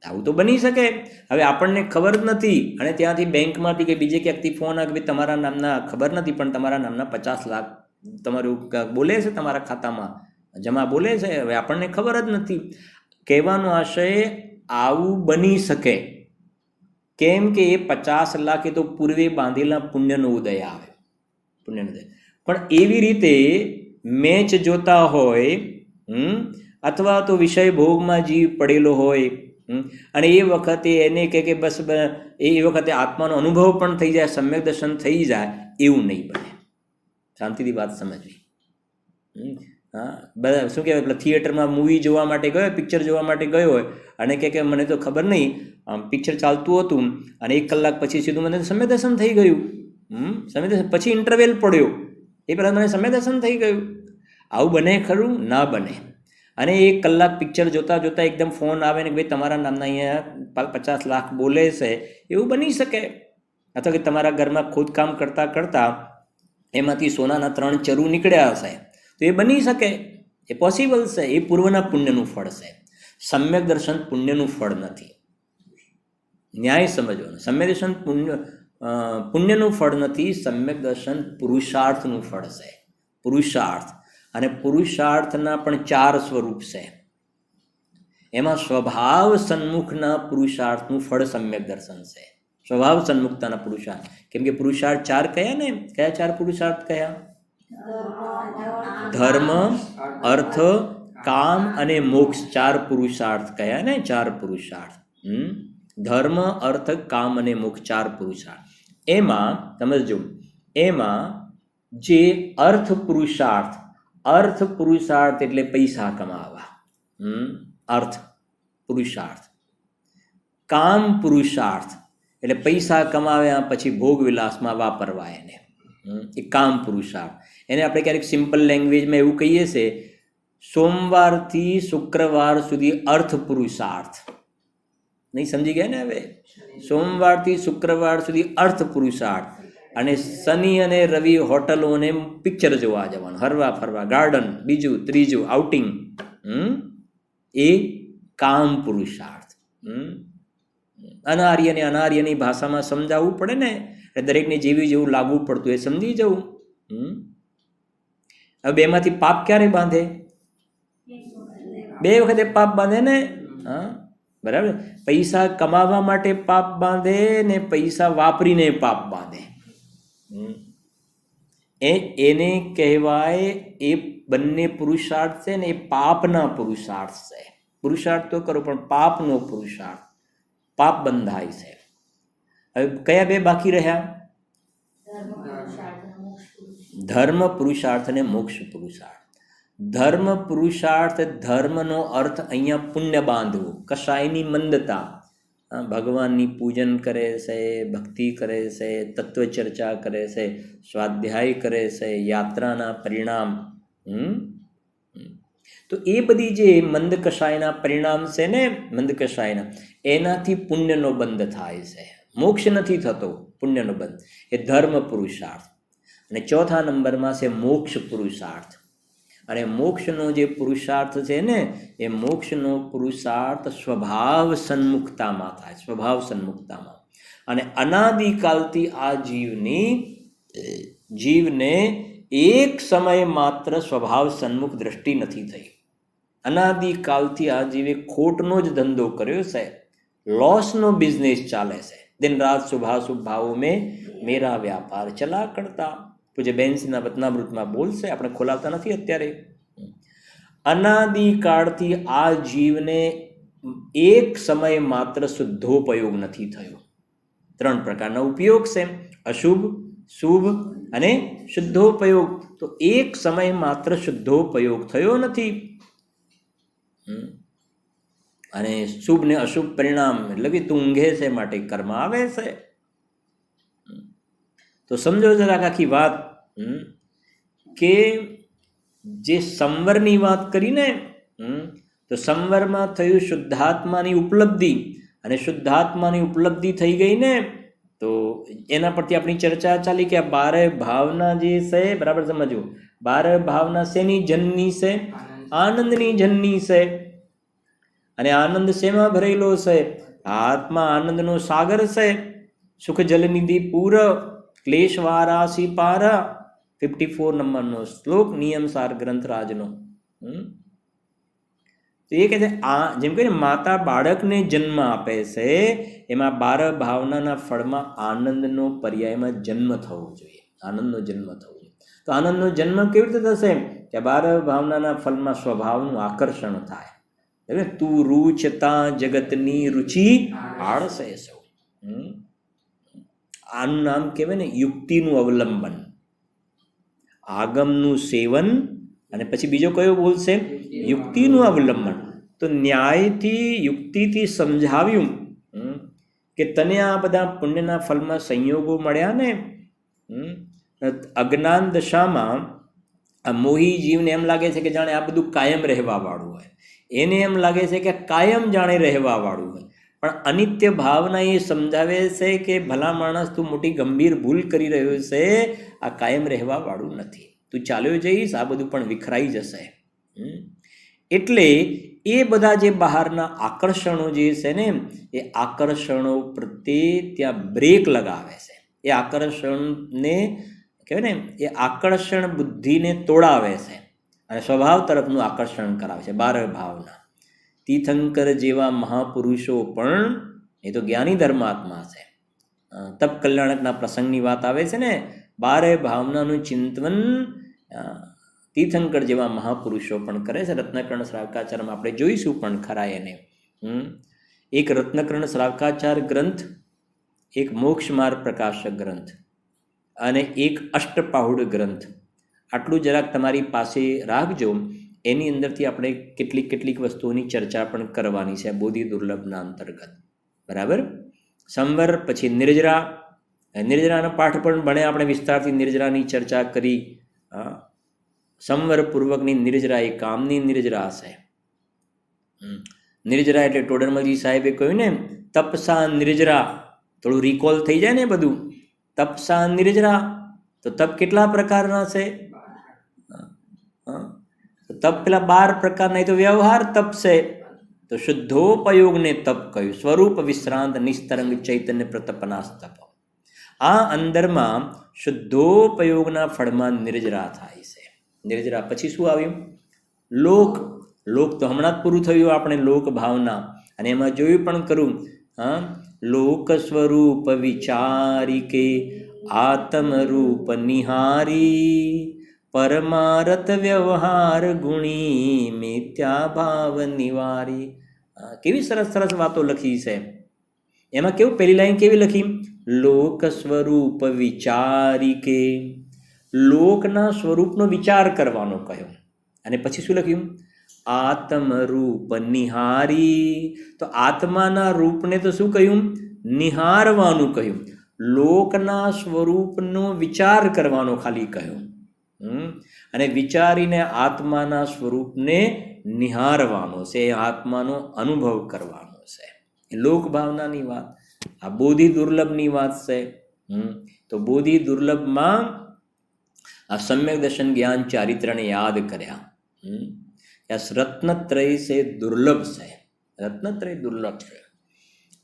આવું તો બની શકે. હવે આપણને ખબર જ નથી અને ત્યાંથી બેંકમાંથી કે બીજે ક્યાંકથી ફોન આવે કે ભાઈ તમારા નામના ખબર નથી પણ તમારા નામના 50 લાખ તમારું બોલે છે તમારા ખાતામાં જમા બોલે છે. હવે આપણને ખબર જ નથી. કહેવાનો આશય આવું બની શકે. કેમ કે એ 50 લાખ એ તો પૂર્વે બાંધેલા પુણ્યનો ઉદય આવે. પણ એવી રીતે મેચ જોતા હોય અથવા તો વિષય ભોગમાં જીવ પડેલો હોય અને એ વખતે એને કે બસ એ વખતે આત્માનો અનુભવ પણ થઈ જાય, સમ્યક દર્શન થઈ જાય, એવું નહીં બને. શાંતિથી વાત સમજવી. બધા શું કહેવાય, પેલા થિયેટરમાં મૂવી જોવા માટે ગયો, પિક્ચર જોવા માટે ગયો હોય અને કે મને તો ખબર નહીં, પિક્ચર ચાલતું હતું અને 1 કલાક પછી સીધું મને સમ્યક દર્શન થઈ ગયું. સમ્યક દર્શન પછી ઇન્ટરવેલ પડ્યો, એ પહેલાં મને સમ્યક દર્શન થઈ ગયું. આવું બને ખરું? ના બને. અને 1 કલાક પિક્ચર જોતાં એકદમ ફોન આવે ને ભાઈ તમારા નામના અહીંયા 50 લાખ બોલે છે, એવું બની શકે. અથવા કે તમારા ઘરમાં ખોદકામ કરતાં એમાંથી સોનાના 3 ચરુ નીકળ્યા હશે, તો એ બની શકે, એ પોસિબલ છે. એ પૂર્વના પુણ્યનું ફળ છે. સમ્યક દર્શન પુણ્યનું ફળ નથી. ન્યાય સમજવાનો. સમ્યક દર્શન પુણ્યનું ફળ નથી. સમ્યક દર્શન પુરુષાર્થનું ફળ છે. પુરુષાર્થ. અને પુરુષાર્થના પણ 4 સ્વરૂપ છે. એમાં સ્વભાવ સન્મુખના પુરુષાર્થનું ફળ સમ્યક દર્શન છે. સ્વભાવ સન્મુખતાના પુરુષાર્થ. કેમ કે પુરુષાર્થ 4 કયા ને? કયા 4 પુરુષાર્થ કયા? ધર્મ, અર્થ, કામ અને મોક્ષ. 4 પુરુષાર્થ કયા ને? 4 પુરુષાર્થ. ધર્મ અર્થ કામ અને મોક્ષ 4 પુરુષાર્થ. એમાં સમજો, એમાં જે અર્થ પુરુષાર્થ એટલે પૈસા કમાવા, અર્થ પુરુષાર્થ. કામ પુરુષાર્થ એટલે પૈસા કમાવ્યા પછી ભોગ વિલાસમાં વાપરવા, એને એ કામ પુરુષાર્થ. એને આપણે ક્યારેક સિમ્પલ લેંગ્વેજમાં એવું કહીએ છે, સોમવારથી શુક્રવાર સુધી અર્થ પુરુષાર્થ. નહીં સમજી ગયા ને? હવે સોમવારથી શુક્રવાર સુધી અર્થ પુરુષાર્થ, અને શનિ અને રવિ હોટલો અને પિક્ચર જોવા જવાનું, હરવા ફરવા, ગાર્ડન, બીજું ત્રીજું આઉટિંગ, એ કામ પુરુષાર્થ. અનાર્યની ભાષામાં સમજાવવું પડે ને, એટલે દરેકને જેવું લાગવું પડતું એ સમજી જવું. હવે બેમાંથી પાપ ક્યારે બાંધે? 2 વખતે પાપ બાંધે ને. હા, બરાબર. પૈસા કમાવા માટે પાપ બાંધે ને પૈસા વાપરીને પાપ બાંધે. એને કહેવાય, એ બંને પુરુષાર્થ છે ને એ પાપના પુરુષાર્થ છે. પુરુષાર્થ તો કરો પણ પાપનો પુરુષાર્થ, પાપ બંધાય છે. હવે કયા 2 બાકી રહ્યા? ધર્મ પુરુષાર્થ અને મોક્ષ પુરુષાર્થ. ધર્મ પુરુષાર્થ, ધર્મનો અર્થ અહીંયા પુણ્ય બાંધવું, કશાયની મંદતા, ભગવાનની પૂજન કરે છે, ભક્તિ કરે છે, તત્વચર્ચા કરે છે, સ્વાધ્યાય કરે છે, યાત્રાના પરિણામ. તો એ બધી જે મંદ કશાયના પરિણામ છે ને, મંદ કશાયના, એનાથી પુણ્યનો બંધ થાય છે. મોક્ષ નથી થતો, પુણ્યનો બંધ. એ ધર્મ પુરુષાર્થ. અને 4થા નંબરમાં છે મોક્ષ પુરુષાર્થ. અને મોક્ષનો જે પુરુષાર્થ છે ને, એ મોક્ષનો પુરુષાર્થ સ્વભાવ સન્મુખતામાં થાય, સ્વભાવ સન્મુખતામાં. અને અનાદિકાલથી આ જીવને એક સમય માત્ર સ્વભાવ સન્મુખ દ્રષ્ટિ નથી થઈ. અનાદિકાલથી આ જીવે ખોટનો જ ધંધો કર્યો છે, લોસનો બિઝનેસ ચાલે છે. દિન રાત શુભાશુભ ભાવો મેં મેરા વ્યાપાર ચલા કરતા. પૂજ્ય બેનસીના વતનામૃતમાં બોલશે, આપણે ખોલાવતા નથી અત્યારે. અનાદિકાળથી આ જીવને એક સમય માત્ર શુદ્ધોપયોગ નથી થયો. 3 પ્રકારના ઉપયોગ છે, અશુભ, શુભ અને શુદ્ધોપયોગ. તો એક સમય માત્ર શુદ્ધોપયોગ થયો નથી. અને શુભ ને અશુભ પરિણામ એટલે કે તું ઊંઘે છે માટે કર્મ આવે છે. તો સમજો જરાક આખી વાત, કે જે સંવરની વાત કરીને, તો સંવરમાં થયું શુદ્ધાત્માની ઉપલબ્ધિ, અને શુદ્ધાત્માની ઉપલબ્ધિ થઈ ગઈ ને, તો એના પરથી આપણી ચર્ચા ચાલી કે આ 12 ભાવના જે છે, બરાબર સમજવું, 12 ભાવના શેની જનની છે? આનંદની જનની છે. અને આનંદ શેમાં ભરેલો છે? આત્મા આનંદનો સાગર છે. સુખ જલનિધિ પૂર, ક્લેશવારાસી પાર. 54 નંબરનો શ્લોક, નિયમસાર ગ્રંથ રાજનો. તો એ કહે છે, આ જેમ કે માતા બાળકને જન્મ આપે છે, એમાં 12 ભાવનાના ફળમાં આનંદનો પર્યાયમાં જન્મ થવો જોઈએ. આનંદનો જન્મ થવો જોઈએ. તો આનંદનો જન્મ કેવી રીતે થશે? કે 12 ભાવનાના ફળમાં સ્વભાવનું આકર્ષણ થાય. એટલે તું રૂચતા જગતની રુચિ આળસે સૌ. આનું નામ કહેવાય ને યુક્તિનું અવલંબન, આગમનું સેવન, અને પછી બીજો કયો બોલશે? યુક્તિનું અવલંબન. તો ન્યાયથી, યુક્તિથી સમજાવ્યું કે તને આ બધા પુણ્યના ફળમાં સંયોગો મળ્યા ને, અજ્ઞાન દશામાં આ મોહી જીવને એમ લાગે છે કે જાણે આ બધું કાયમ રહેવા વાળું હોય, એને એમ લાગે છે કે કાયમ જાણે રહેવા વાળું હોય. પણ અનિત્ય ભાવના એ સમજાવે છે કે ભલા માણસ, તું મોટી ગંભીર ભૂલ કરી રહ્યો છે, આ કાયમ રહેવા વાળું નથી, તું ચાલ્યો જઈશ, આ બધું પણ વિખરાઈ જશે. એટલે એ બધા જે બહારના આકર્ષણો જે છે ને, એ આકર્ષણો પ્રત્યે ત્યાં બ્રેક લગાવે છે. એ આકર્ષણને કહેવાય ને, એ આકર્ષણ બુદ્ધિને તોડાવે છે અને સ્વભાવ તરફનું આકર્ષણ કરાવે છે. 12 ભાવના. તીર્થંકર જેવા મહાપુરુષો પણ, એ તો જ્ઞાની ધર્માત્મા છે. તપ કલ્યાણકના પ્રસંગની વાત આવે છે ને, 12 ભાવનાનું ચિંતન તીર્થંકર જેવા મહાપુરુષો પણ કરે છે. રત્નકર્ણ શ્રાવકાચાર્યમાં આપણે જોઈશું પણ ખરા એને. એક રત્નકર્ણ શ્રાવકાચાર ગ્રંથ, એક મોક્ષ માર્ગ પ્રકાશક ગ્રંથ અને એક અષ્ટપાહુડ ગ્રંથ, આટલું જરાક તમારી પાસે રાખજો. એની અંદરથી આપણે કેટલીક વસ્તુઓની ચર્ચા પણ કરવાની છે બોધિ દુર્લભના અંતર્ગત. બરાબર. સંવર, પછી નિર્જરા. નિર્જરાના પાઠ પણ ભણે આપણે વિસ્તારથી, નિર્જરાની ચર્ચા કરી. સંવર પૂર્વકની નિર્જરા એ કામની નિર્જરા છે. નિર્જરા એટલે ટોડરમલજી સાહેબે કહ્યું ને, તપસા નિર્જરા. થોડું રિકોલ થઈ જાય ને બધું. તપસા નિર્જરા, તો તપ કેટલા પ્રકારના છે? તપ પેલા 12 પ્રકારના. એ તો વ્યવહાર તપ છે. તો શુદ્ધોપયોગને તપ કહ્યું. સ્વરૂપ વિશ્રાંત નિસ્તરંગ ચૈતન્ય પ્રતપનાસ તપ. આ અંદરમાં શુદ્ધોપયોગના ફળમાં નિર્જરા થાય છે. નિર્જરા પછી શું આવ્યું? લોક. લોક તો હમણાં જ પૂરું થયું આપણે, લોક ભાવના. અને એમાં જોયું પણ કરું, લોક સ્વરૂપ વિચારિકે આત્મરૂપ નિહારી પરમારત વ્યવહાર ગુણી મિથ્યા ભાવ નિવારી. કેવી સરસ સરસ વાતો લખી છે. એમાં કેવું, પહેલી લાઈન કેવી લખી? લોક સ્વરૂપ વિચારિકે. લોકના સ્વરૂપનો વિચાર કરવાનો કહ્યો. અને પછી શું લખ્યું? આત્મરૂપ નિહારી. તો આત્માના રૂપને તો શું કહ્યું? નિહારવાનું કહ્યું. લોકના સ્વરૂપનો વિચાર કરવાનો ખાલી કહ્યું. અને વિચારીને આત્માના સ્વરૂપને નિહારવાનો છે, આત્માનો અનુભવ કરવાનો છે. એ લોક ભાવનાની વાત. આ બોધિ દુર્લભની વાત છે. તો બોધિ દુર્લભમાં આ સમ્યક દર્શન જ્ઞાન ચારિત્રને યાદ કર્યા. રત્નત્રય છે દુર્લભ છે. રત્નત્રય દુર્લભ છે.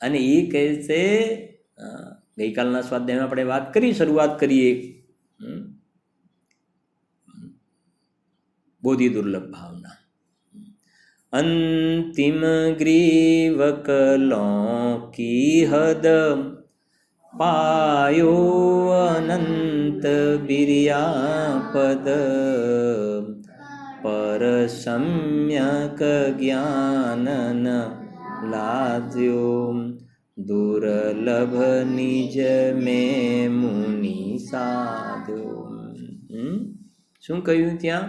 અને એ કહે છે, ગઈકાલના સ્વાધ્યાયમાં આપણે વાત કરી, શરૂઆત કરીએ. બોધિ દુર્લભ ભાવના. અંતિમ ગ્રીવક લૌકી હદ પાયો અનંત બિર્યાપદ પર સમ્યક જ્ઞાનન લાદ્યો દુર્લભ નિજ મેં મુનિ સાધ્યો. શું કહ્યું ત્યાં?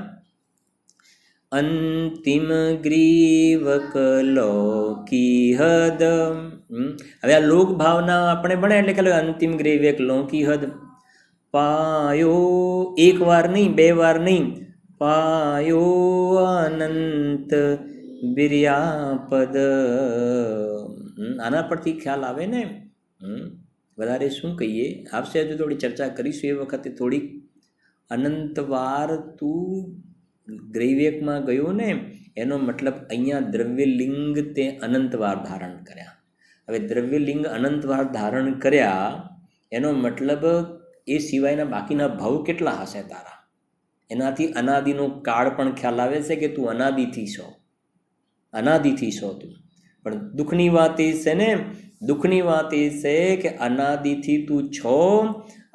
અંતિમ ગ્રીવક લૌકી હદ. હવે આ લોક ભાવના આપણે ભણે એટલે કે અંતિમ ગ્રીવક લૌકી હદ પાયો. એક વાર નહીં, 2 વાર નહીં, પાયો અનંત બિર્યાપદ. આના પરથી ખ્યાલ આવે ને. વધારે શું કહીએ, આપશે હજુ થોડી ચર્ચા કરીશું એ વખતે થોડીક. અનંતવાર તું ગ્રૈવેકમાં ગયો ને, એનો મતલબ અહીંયા દ્રવ્યલિંગ તે અનંતવાર ધારણ કર્યા. હવે દ્રવ્યલિંગ અનંતવાર ધારણ કર્યા એનો મતલબ એ સિવાયના બાકીના ભાવ કેટલા હશે તારા? એનાથી અનાદિનો કાળ પણ ખ્યાલ આવે છે કે તું અનાદિથી છો. અનાદિથી છો તું. પણ દુઃખની વાત એ છે ને, દુઃખની વાત એ છે કે અનાદિથી તું છો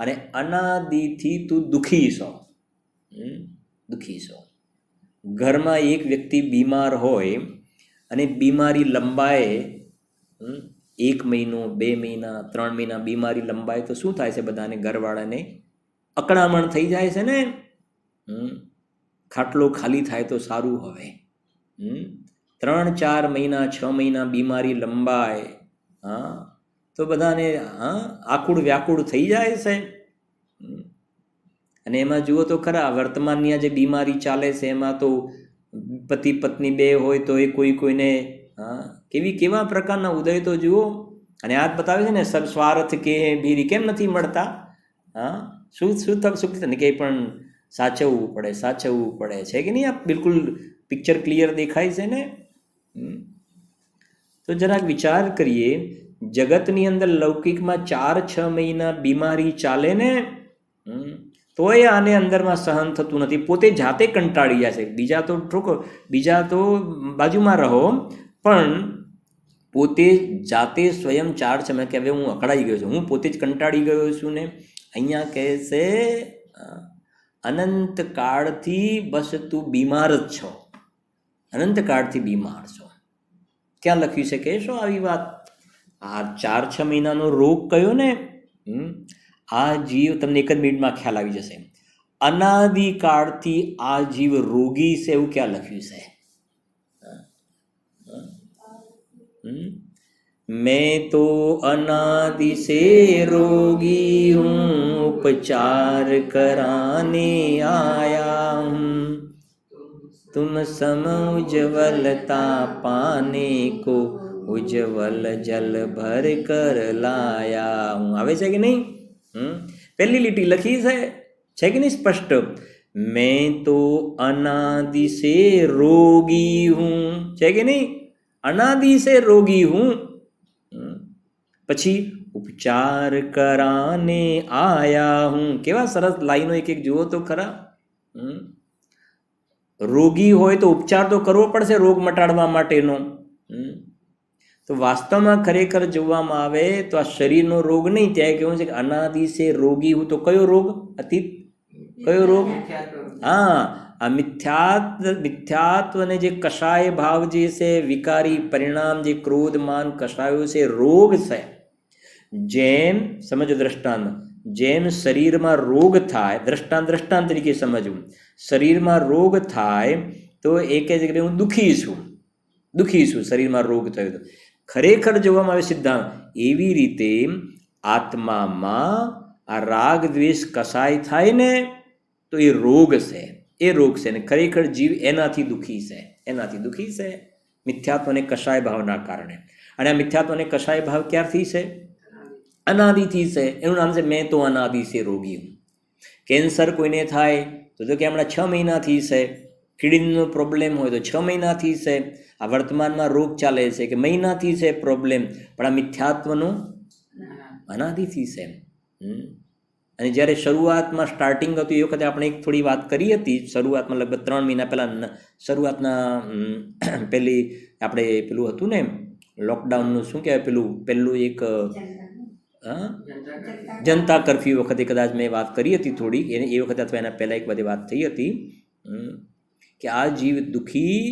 અને અનાદિથી તું દુઃખી છો. દુઃખી છો. ઘરમાં એક વ્યક્તિ બીમાર હોય અને બીમારી લંબાય, 1 મહિનો, 2 મહિના, 3 મહિના બીમારી લંબાય તો શું થાય છે? બધાને, ઘરવાળાને અકળામણ થઈ જાય છે ને. ખાટલો ખાલી થાય તો સારું હવે. 3-4 મહિના, 6 મહિના બીમારી લંબાય, તો બધાને આકુળ વ્યાકુળ થઈ જાય છે. અને એમાં જુઓ તો ખરા, વર્તમાનની આ જે બીમારી ચાલે છે એમાં તો પતિ પત્ની 2 હોય તો એ કોઈને કેવા પ્રકારના ઉદય તો જુઓ. અને આ જ બતાવે છે ને, સબ સ્વાર્થ કે ભીરી કેમ નથી મળતા? શું ને કે પણ સાચવવું પડે છે કે નહીં? આ બિલકુલ પિક્ચર ક્લિયર દેખાય છે ને. તો જરાક વિચાર કરીએ, જગતની અંદર લૌકિકમાં 4-6 મહિના બીમારી ચાલે ને, તોય આને અંદરમાં સહન થતું નથી. પોતે જાતે કંટાળી જાય છે. બીજા તો બાજુમાં રહો, પણ પોતે જાતે સ્વયં 4 સમય કે હવે હું અકળાઈ ગયો છું, હું પોતે જ કંટાળી ગયો છું ને. અહીંયા કહે છે અનંત કાળથી બસ તું બીમાર જ છો. અનંત કાળથી બીમાર છો. ક્યાં લખ્યું છે? કહેશો આવી વાત? આ 4-6 મહિનાનો રોગ કયો ને, આ જીવ તમને એક જ મિનિટમાં ખ્યાલ આવી જશે. અનાદિકાળથી આ જીવ રોગી છે એવું ક્યાં લખ્યું છે? मैं तो अनादि से रोगी हूँ, उपचार कराने आया हूँ, तुम सम उज्ज्वलता पाने को उज्ज्वल जल भर कर लाया हूँ. આવે છે કે નહીં? પહેલી લીટી લખી છે કે નહીં સ્પષ્ટ? मैं तो अनादि से रोगी हूँ, છે કે નહીં? अनादि से रोगी हूँ. પછી ઉપચાર કરાને આયા હું. કેવા સરસ લાઈનો એક એક જુઓ તો ખરા. રોગી હોય તો ઉપચાર તો કરવો પડશે રોગ મટાડવા માટેનો. તો વાસ્તવમાં ખરેખર જોવામાં આવે તો આ શરીરનો રોગ નહીં, ત્યાં કેવું છે કે અનાદિ સે રોગી હું. તો કયો રોગ? અતીત કયો રોગ? હા, આ મિથ્યાત્વને જે કષાય ભાવ જે છે, વિકારી પરિણામ જે ક્રોધ માન કષાયો છે, રોગ છે. જેમ સમજો દ્રષ્ટાંત, જેમ શરીરમાં રોગ થાય, દ્રષ્ટાંત તરીકે સમજવું, શરીરમાં રોગ થાય તો એ કહે છે કે હું દુઃખી છું, શરીરમાં રોગ થયો તો. ખરેખર જોવામાં આવે સિદ્ધાંત, એવી રીતે આત્મામાં આ રાગ દ્વેષ કસાય થાય ને તો એ રોગ છે, ને ખરેખર જીવ એનાથી દુઃખી છે, મિથ્યાત્વ અને કષાય ભાવના કારણે. અને આ મિથ્યાત્વ અને કષાય ભાવ ક્યારથી છે? અનાદિથી છે. એનું નામ છે મેં તો અનાદિ સે રોગી હું. કેન્સર કોઈને થાય તો કે હમણાં 6 મહિનાથી છે, કિડનીનો પ્રોબ્લેમ હોય તો 6 મહિનાથી છે, આ વર્તમાનમાં રોગ ચાલે છે કે મહિનાથી છે પ્રોબ્લેમ, પણ આ મિથ્યાત્વનો અનાદિથી છે. અને જ્યારે શરૂઆતમાં સ્ટાર્ટિંગ હતું એ વખતે આપણે એક થોડી વાત કરી હતી, શરૂઆતમાં લગભગ 3 મહિના પહેલાં, શરૂઆતના પેલી આપણે પેલું હતું ને લોકડાઉનનું શું કહેવાય, પહેલું એક જનતા કર્ફ્યુ વખતે કદાચ મેં વાત કરી હતી થોડી, એ વખતે અથવા એના પહેલાં એક બધી વાત થઈ હતી કે આ જીવ દુઃખી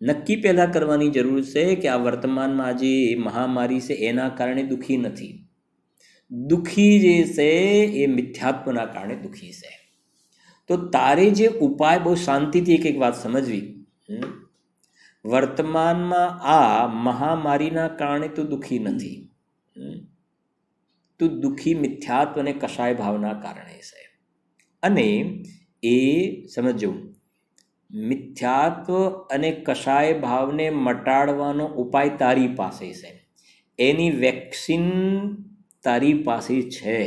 નક્કી પહેલાં કરવાની જરૂર છે કે આ વર્તમાનમાં જે મહામારી છે એના કારણે દુઃખી નથી. દુઃખી જે છે એ મિથ્યાત્વના કારણે દુઃખી છે. તો તારે જે ઉપાય, બહુ શાંતિથી એક વાત સમજવી, વર્તમાનમાં આ મહામારીના કારણે તું દુઃખી નથી, તું દુઃખી મિથ્યાત્વ અને કષાય ભાવના કારણે છે. અને એ સમજો, મિથ્યાત્વ અને કષાય ભાવને મટાડવાનો ઉપાય તારી પાસે છે, એની વેક્સિન તારી પાસે છે.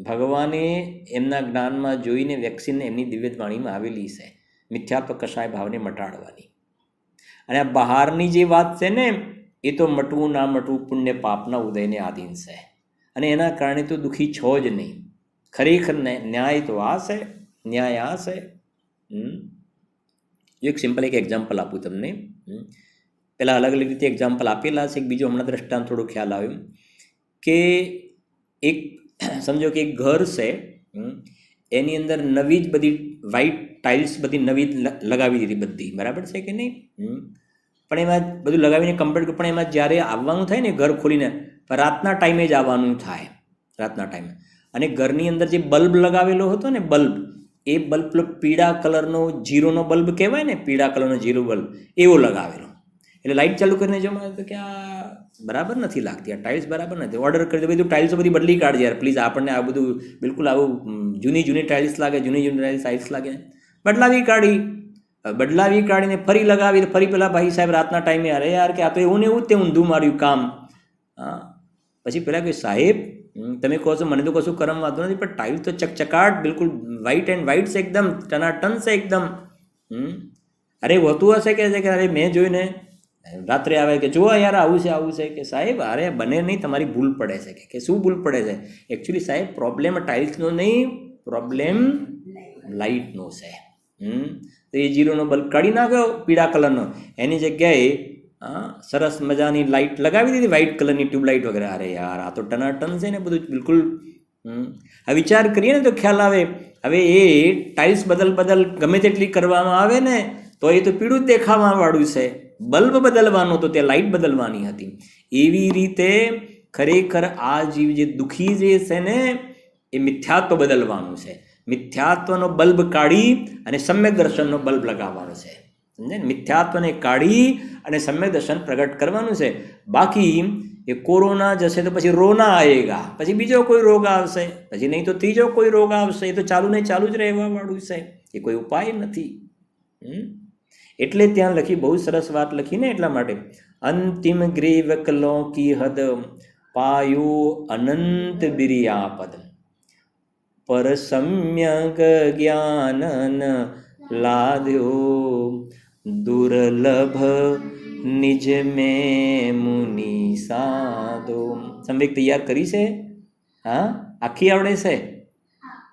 ભગવાને એમના જ્ઞાનમાં જોઈને વેક્સિન એમની દિવ્યવાણીમાં આવેલી છે મિથ્યાત્વ કષાય ભાવને મટાડવાની. અને આ બહારની જે વાત છે ને એ તો મટવું ના મટવું પુણ્ય પાપના ઉદયને આધીન છે, અને એના કારણે તો દુઃખી છો જ નહીં. ખરેખર ન્યાય તો આ છે, ન્યાય આ છે. એક સિમ્પલ એક એક્ઝામ્પલ આપું તમને. પહેલાં અલગ અલગ રીતે એક્ઝામ્પલ આપેલા છે, એક બીજો હમણાં દ્રષ્ટાંત થોડો ખ્યાલ આવ્યો કે એક સમજો કે એક ઘર છે, એની અંદર નવી જ બધી વ્હાઇટ ટાઇલ્સ બધી નવી લગાવી દીધી બધી, બરાબર છે કે નહીં? પણ એમાં બધું લગાવીને કમ્પ્લીટ, પણ એમાં જ્યારે આવવાનું થાય ને ઘર ખોલીને, રાતના ટાઈમે જ આવવાનું થાય, રાતના ટાઈમે. અને ઘરની અંદર જે બલ્બ લગાવેલો હતો ને, એ બલ્બ પેલો પીળા કલરનો જીરોનો બલ્બ કહેવાય ને, પીળા કલરનો જીરો બલ્બ એવો લગાવેલો. એટલે લાઇટ ચાલુ કરીને જોવા તો કે આ બરાબર નથી લાગતી, આ ટાઇલ્સ બરાબર નથી. ઓર્ડર કરી દો, બધું ટાઇલ્સો બધી બદલી કાઢજે યાર પ્લીઝ, આપણને આ બધું બિલકુલ આવું જૂની ટાઇલ્સ લાગે, જૂની ટાઇલ્સ લાગે. બદલાવી કાઢીને ફરી લગાવી, ફરી પેલા ભાઈ સાહેબ રાતના ટાઈમે, અરે યાર કે આ તો એવું ને એવું જ તે ઊંધું માર્યું કામ. હા, પછી પેલા કે સાહેબ તમે કહો છો મને તો કશું કરમ વાંધો નથી, પણ ટાઇલ્સ તો ચકચકાટ બિલકુલ વ્હાઇટ એન્ડ વ્હાઇટ છે, એકદમ ટનાટન છે એકદમ. અરે હોતું હશે કે અરે મેં જોઈને રાત્રે આવે કે જોવા યાર આવું છે કે સાહેબ અરે બને નહીં, તમારી ભૂલ પડે છે. કે શું ભૂલ પડે છે? એકચ્યુઅલી સાહેબ પ્રોબ્લેમ ટાઇલ્સનો નહીં, પ્રોબ્લેમ લાઇટનો છે. તો એ જીરોનો બલ્બ કાઢી નાખ્યો પીળા કલરનો, એની જગ્યાએ સરસ મજાની લાઇટ લગાવી દીધી, વ્હાઇટ કલરની ટ્યુબલાઇટ વગેરે. અરે યાર આ તો ટનાટન છે ને બધું બિલકુલ. આ વિચાર કરીએ ને તો ખ્યાલ આવે. હવે એ ટાઇલ્સ બદલ ગમે તેટલી કરવામાં આવે ને તો એ તો પીળું જ દેખાવા વાળું છે. બલ્બ બદલવાનો તો તે લાઇટ બદલવાની હતી. એવી રીતે ખરેખર આ જીવ જે દુઃખી જે છે ને એ મિથ્યાત્વ બદલવાનું છે. મિથ્યાત્વનો બલ્બ કાઢી અને સમ્યક દર્શનનો બલ્બ લગાવવાનો છે. સમજે ને? મિથ્યાત્વને કાઢી અને સમ્યક દર્શન પ્રગટ કરવાનું છે. બાકી એ કોરોના જશે તો પછી રોના આવેગા, પછી બીજો કોઈ રોગ આવશે, પછી નહીં તો ત્રીજો કોઈ રોગ આવશે. એ તો ચાલુ ને ચાલુ જ રહેવા વાળું છે, એ કોઈ ઉપાય નથી. એટલે ત્યાં લખી, બહુ સરસ વાત લખી ને, એટલા માટે અંતિમ ગ્રીવ કલો કી હદ પાયો અનંત બિરિયાપદ પર સમ્યક જ્ઞાનન લાદ્યો દુર્લભ નિજ મેં મુનિ સાધો. સંવેક તૈયાર કરી છે? હા, આખી આવડે છે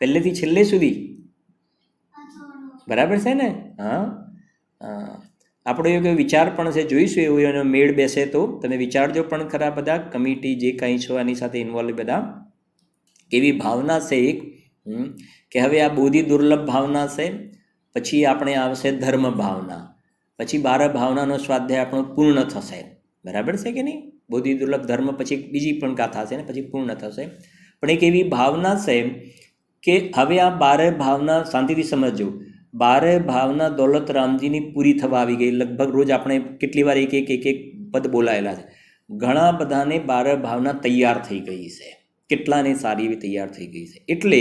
પહેલેથી છેલ્લે સુધી? બરાબર છે ને? હા. આપણો એક વિચાર પણ છે, જોઈશું એવું એનો મેળ બેસે તો. તમે વિચારજો પણ ખરા બધા, કમિટી જે કંઈ છો આની સાથે ઇન્વોલ્વ બધા. એવી ભાવના છે એક કે હવે આ બોધી દુર્લભ ભાવના છે, પછી આપણે આવશે ધર્મ ભાવના, પછી 12 ભાવનાનો સ્વાધ્યાય આપણો પૂર્ણ થશે. બરાબર છે કે નહીં? બોધી દુર્લભ ધર્મ પછી બીજી પણ ગાથા છે ને, પછી પૂર્ણ થશે. પણ એક એવી ભાવના છે કે હવે આ 12 ભાવના, શાંતિથી સમજજો, 12 ભાવના દોલત રામજીની પૂરી થવા આવી ગઈ. લગભગ રોજ આપણે કેટલી વાર એક પદ બોલાયેલા છે. ઘણા બધાને 12 ભાવના તૈયાર થઈ ગઈ છે, કેટલાને સારી એવી તૈયાર થઈ ગઈ છે. એટલે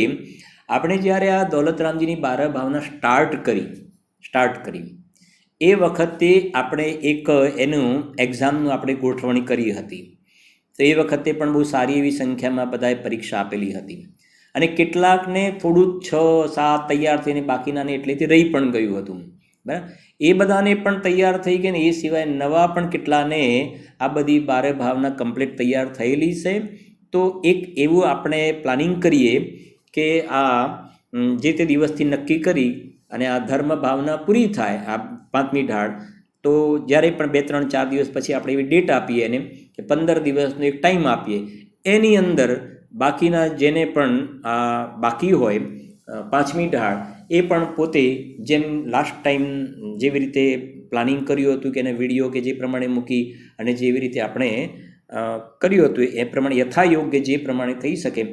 આપણે જ્યારે આ દોલત રામજીની 12 ભાવના સ્ટાર્ટ કરી એ વખતે આપણે એક એનું એક્ઝામનું આપણે ગોઠવણી કરી હતી. તો એ વખતે પણ બહુ સારી એવી સંખ્યામાં બધાએ પરીક્ષા આપેલી હતી. અને કેટલાકને થોડું 6-7 તૈયાર થઈને બાકીનાને એટલેથી રહી પણ ગયું હતું. બરાબર? એ બધાને પણ તૈયાર થઈ ગઈ ને એ સિવાય નવા પણ કેટલાને આ બધી 12 ભાવના કમ્પ્લીટ તૈયાર થયેલી છે. તો એક એવું આપણે પ્લાનિંગ કરીએ કે આ જે તે દિવસથી નક્કી કરી અને આ ધર્મ ભાવના પૂરી થાય, આ 5મી ઢાળ, તો જ્યારે પણ 2-3-4 દિવસ પછી આપણે એવી ડેટ આપીએ એને કે 15 દિવસનો એક ટાઈમ આપીએ. એની અંદર બાકીના જેને પણ બાકી હોય 5મી ઢાળ, એ પણ પોતે જેમ લાસ્ટ ટાઈમ જેવી રીતે પ્લાનિંગ કર્યું હતું કે એને વિડીયો કે જે પ્રમાણે મૂકી અને જેવી રીતે આપણે કર્યું હતું એ પ્રમાણે યથાયોગ્ય જે પ્રમાણે થઈ શકે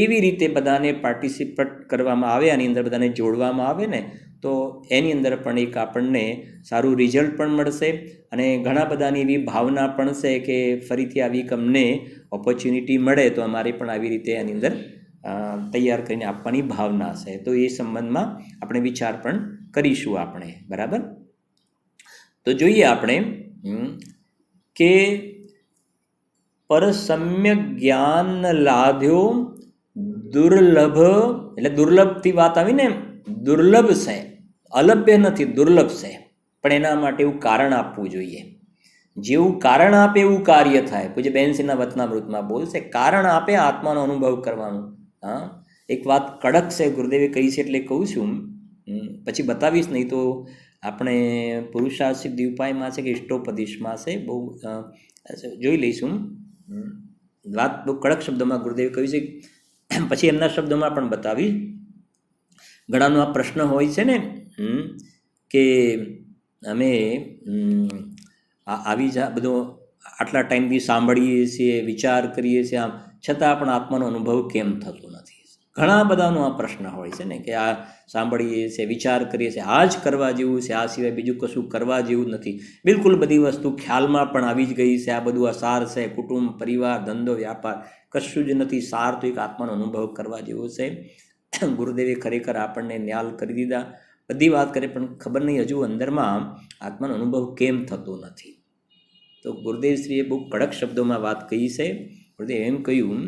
એવી રીતે બધાને પાર્ટિસિપેટ કરવામાં આવે, આની અંદર બધાને જોડવામાં આવે ને, તો એની અંદર પણ એક આપણને સારું રિઝલ્ટ પણ મળશે. અને ઘણા બધાની એવી ભાવના પણ છે કે ફરીથી આવી અમને ઓપોર્ચ્યુનિટી મળે તો અમારે પણ આવી રીતે એની અંદર તૈયાર કરીને આપવાની ભાવના છે. તો એ સંબંધમાં આપણે વિચાર પણ કરીશું આપણે. બરાબર? તો જોઈએ આપણે કે પર સમ્યક જ્ઞાન લાદ્યો દુર્લભ, એટલે દુર્લભથી વાત આવી ને, દુર્લભ છે, અલભ્ય નથી, દુર્લભ છે. પણ એના માટે એવું કારણ આપવું જોઈએ. જેવું કારણ આપે એવું કાર્ય થાય. પૂજ્ય બેનસિંહના વચનામૃતમાં બોલશે, કારણ આપે આત્માનો અનુભવ કરવાનો. હા, એક વાત કડક છે, ગુરુદેવે કહી છે એટલે કહું છું, પછી બતાવીશ, નહીં તો આપણે પુરુષાર્થ સિદ્ધિ ઉપાયમાં છે કે ઇષ્ટોપદેશમાં છે, બહુ જોઈ લઈશું. વાત બહુ કડક શબ્દોમાં ગુરુદેવે કહ્યું છે, પછી એમના શબ્દોમાં પણ બતાવી. ઘણાનો આ પ્રશ્ન હોય છે ને કે અમે આવી બધો આટલા ટાઈમથી સાંભળીએ છીએ, વિચાર કરીએ છીએ, આમ છતાં પણ આત્માનો અનુભવ કેમ થતો નથી. ઘણા બધાનો આ પ્રશ્ન હોય છે ને કે આ સાંભળીએ છીએ, વિચાર કરીએ છીએ, આ જ કરવા જેવું છે, આ સિવાય બીજું કશું કરવા જેવું નથી. બિલકુલ બધી વસ્તુ ખ્યાલમાં પણ આવી જ ગઈ છે. આ બધું આ સાર છે, કુટુંબ, પરિવાર, ધંધો, વ્યાપાર, કશું જ નથી. સાર તો એક આત્માનો અનુભવ કરવા જેવો છે. ગુરુદેવે ખરેખર આપણને ન્યાલ કરી દીધા, બધી વાત કરે, પણ ખબર નહીં હજુ અંદરમાં આત્માનો અનુભવ કેમ થતો નથી. તો ગુરુદેવશ્રીએ બહુ કડક શબ્દોમાં વાત કહી છે. ગુરુદેવ એમ કહ્યું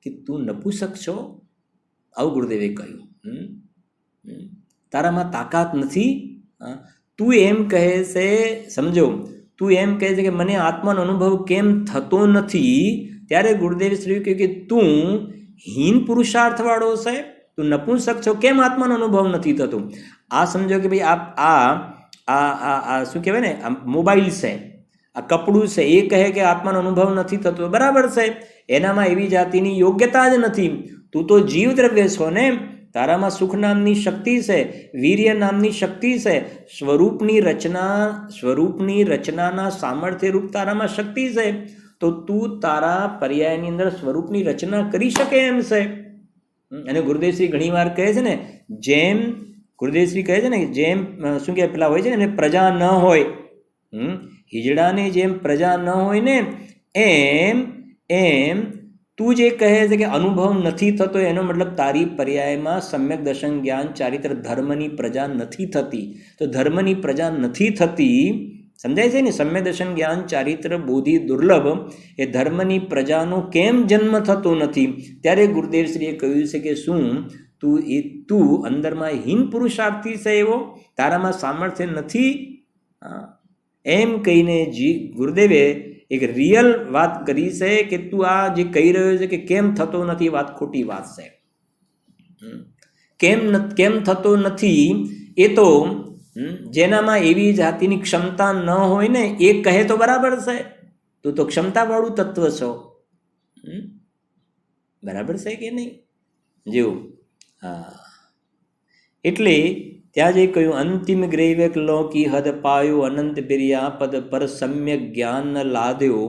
કે તું નપુંસક છો, આવું ગુરુદેવે કહ્યું. તારામાં તાકાત નથી. તું એમ કહે છે, સમજો, તું એમ કહે છે કે મને આત્માનો અનુભવ કેમ થતો નથી, ત્યારે ગુરુદેવશ્રીએ કહ્યું કે તું હીન પુરુષાર્થવાળો છે, તું નપુંસક છો, કેમ આત્માનો અનુભવ નથી થતો. આ સમજો કે ભાઈ આ શું કહેવાય ને, આ મોબાઈલ છે, આ કપડું છે, એ કહે કે આત્માનો અનુભવ નથી થતો. બરાબર છે, એનામાં એવી જાતિની યોગ્યતા જ નથી. તું તો જીવ દ્રવ્ય છો ને, તારામાં સુખ નામની શક્તિ છે, વીર્ય નામની શક્તિ છે, સ્વરૂપની રચનાના સામર્થ્ય રૂપ તારામાં શક્તિ છે, તો તું તારા પર્યાયની અંદર સ્વરૂપની રચના કરી શકે એમ છે. અને ગુરુદેવશ્રી ઘણીવાર કહે છે ને, જેમ ગુરુદેવશ્રી કહે છે ને, જેમ શું કહે પેલા હોય છે ને, પ્રજા ન હોય, હિજડાને જેમ પ્રજા ન હોય ને, એમ તું જે કહે છે કે અનુભવ નથી થતો, એનો મતલબ તારી પર્યાયમાં સમ્યક દર્શન જ્ઞાન ચારિત્ર ધર્મની પ્રજા નથી થતી. તો ધર્મની પ્રજા નથી થતી, સમજાય છે ને? સમ્યક દર્શન જ્ઞાન ચારિત્ર બોધિ દુર્લભ, એ ધર્મની પ્રજાનો કેમ જન્મ થતો નથી? ત્યારે ગુરુદેવશ્રીએ કહ્યું છે કે શું તું અંદરમાં હીન પુરુષાર્થી છે, એવો તારામાં સામર્થ્ય નથી? એમ કહીને ગુરુદેવે એક રિયલ વાત કરી છે કે તું આ જે કહી રહ્યો છે કે કેમ થતો નથી, વાત ખોટી વાત છે. કેમ થતો નથી એ તો જેનામાં એવી જાતિની ક્ષમતા ન હોય ને એ કહે તો બરાબર છે. તું તો ક્ષમતાવાળું તત્વ છો, બરાબર છે કે નહીં? જેવું એટલે ત્યાં જે કહ્યું, અંતિમ ગ્રૈવક લોકી હદ પાયો, અનંત બિરિયા પદ પર સમ્યક જ્ઞાન લાદ્યો,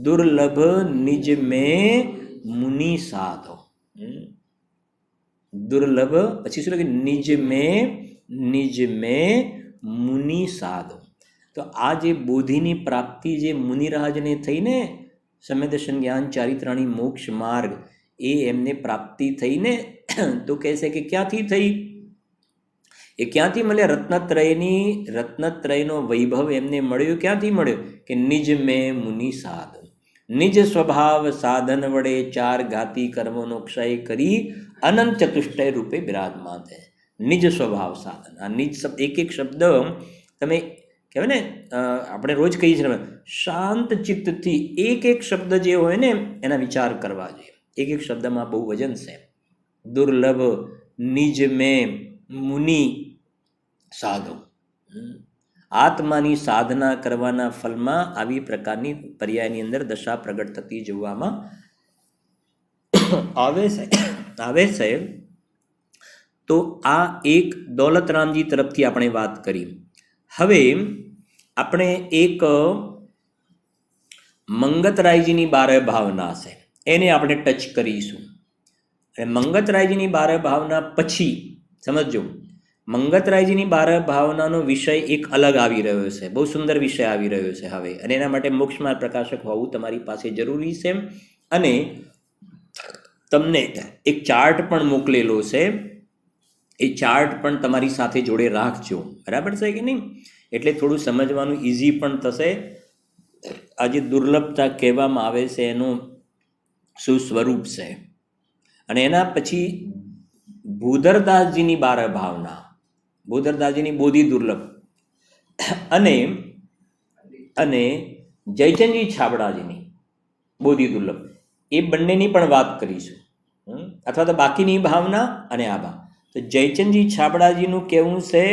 દુર્લભ નિજ મેં મુનિ સાધો. દુર્લભ પછી શું લખ્યું? નિજ મેં મુનિ સાધો. તો આ જે બોધિની પ્રાપ્તિ જે મુનિરાજને થઈને, સમ્યક દર્શન જ્ઞાન ચારિત્રાણી મોક્ષ માર્ગ, એ એમને પ્રાપ્તિ થઈને તો કહેશે કે ક્યાંથી થઈ? એ ક્યાંથી મળ્યા? રત્નત્રયનો વૈભવ એમને મળ્યો. ક્યાંથી મળ્યો? કે નિજ મેં મુનિ સાધન, નિજ સ્વભાવ સાધન વડે ચાર ઘાતી કર્મોનો ક્ષય કરી અનંત ચતુષ્ટય રૂપે બિરાજમાન છે. નિજ સ્વભાવ સાધન. આ નિજ શબ્દ, એક એક શબ્દ તમે કહેવાય ને, આપણે રોજ કહીએ છીએ શાંત ચિત્તથી એક એક શબ્દ જે હોય ને એના વિચાર કરવા જોઈએ. એક એક શબ્દમાં બહુ વજન છે. દુર્લભ નિજ મેં મુનિ સાધો. આત્માની સાધના કરવાના ફલમાં આવી પ્રકારની પર્યાયની અંદર દશા પ્રગટ થતી જોવામાં આવે છે. તો આ એક દોલતરામજી તરફથી આપણે વાત કરી. હવે આપણે એક મંગતરાયજીની 12 ભાવના છે, એને આપણે ટચ કરીશું. અને મંગતરાયજીની 12 ભાવના પછી સમજો, મંગતરાયજીની 12 ભાવનાનો વિષય એક અલગ આવી રહ્યો છે, બહુ સુંદર વિષય આવી રહ્યો છે હવે. અને એના માટે મોક્ષમાર્ગ પ્રકાશક હોવું તમારી પાસે જરૂરી છે. અને તમને એક ચાર્ટ પણ મોકલેલો છે, એ ચાર્ટ પણ તમારી સાથે જોડે રાખજો, બરાબર છે કે નહીં? એટલે થોડું સમજવાનું ઇઝી પણ થશે. આજે દુર્લભતા કહેવામાં આવે છે એનું શું સ્વરૂપ છે. અને એના પછી ભૂધરદાસજીની 12 ભાવના, ભૂધરદાસજીની બોધિ દુર્લભ, અને જયચંદજી છાબડાજીની બોધિ દુર્લભ, એ બંનેની પણ વાત કરીશું. અથવા તો બાકીની ભાવના અને આ ભાવ. તો જયચંદજી છાબડાજીનું કહેવું છે